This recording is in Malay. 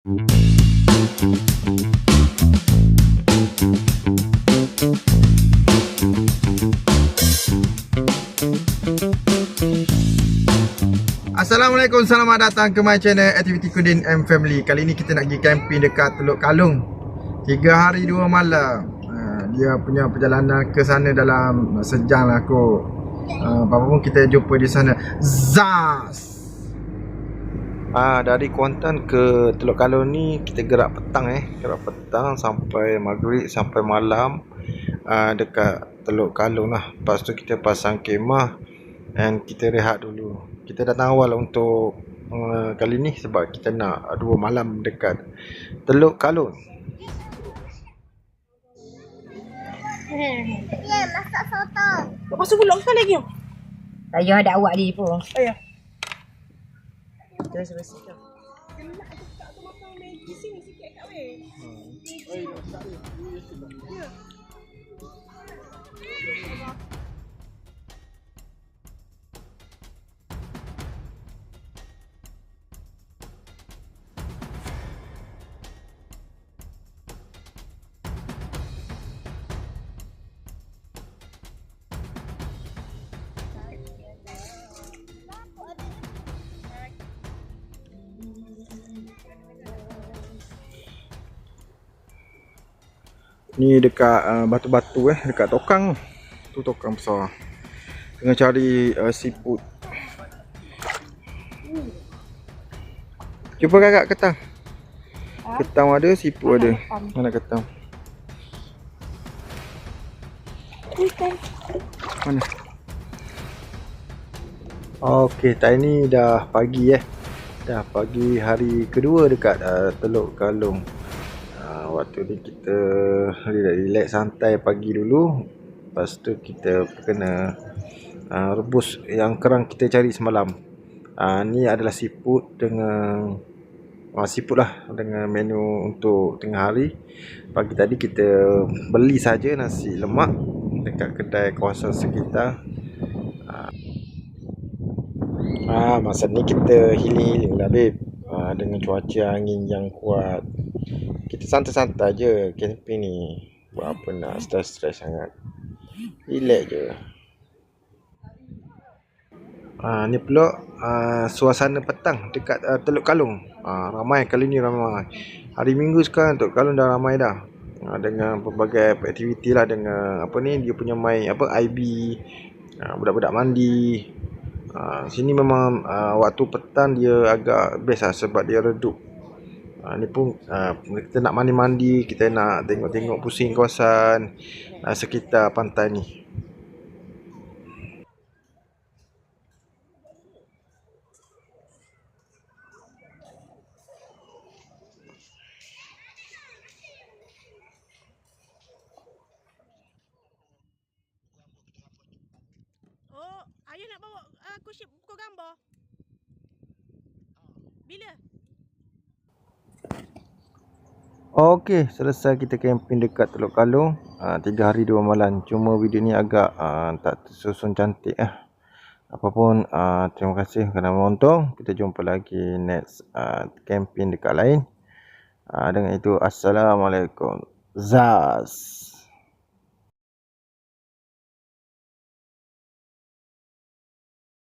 Assalamualaikum, selamat datang ke my channel Aktiviti Kudin and Family. Kali ni kita nak pergi camping dekat Teluk Kalung 3 hari 2 malam. Dia punya perjalanan ke sana dalam sejam lah kot. Apa-apa pun kita jumpa di sana. Zas! Dari Kuantan ke Teluk Kalung ni kita gerak petang gerak petang sampai maghrib, sampai malam dekat Teluk Kalung lah. Lepas tu kita pasang kemah dan kita rehat dulu. Kita datang awal untuk kali ni sebab kita nak 2 malam dekat Teluk Kalung. Masak soto. Masuk pulak kan lagi? Saya ada awak di pun. Ayah. Terus bersihkan. Ni dekat batu-batu dekat tokang tu, tokang besar. Tengah cari seafood. Cuba kakak ketang. Ketang ada, seafood ada. Mana ketang? Mana? Okey, time ni dah pagi Dah pagi hari kedua dekat Teluk Kalung. Waktu ni kita relax santai pagi dulu. Lepas tu kita kena rebus yang kerang kita cari semalam. Ni adalah seafood dengan seafood lah, dengan menu untuk tengah hari. Pagi tadi kita beli saja nasi lemak dekat kedai kawasan sekitar. Masa ni kita healing lah babe. Dengan cuaca angin yang kuat, kita santai-santai je camping ni. Buat apa nak stres-stres sangat, relax je. Ni pula suasana petang dekat Teluk Kalung. Ramai kali ni, ramai. Hari Minggu sekarang Teluk Kalung dah ramai dah. Dengan pelbagai aktiviti lah, dengan apa ni, dia punya main apa IB, budak-budak mandi. Sini memang waktu petang dia agak best lah sebab dia redup. Ni pun kita nak mandi-mandi, kita nak tengok-tengok pusing kawasan sekitar pantai ni. Oh, ayah nak bawa aku ship buku gambar. Bila? Okey, selesai kita camping dekat Teluk Kalung 3 hari 2 malam. Cuma video ni agak tak tersusun cantik Apapun, terima kasih kerana menonton. Kita jumpa lagi next camping dekat lain. Dengan itu, Assalamualaikum. Zaz.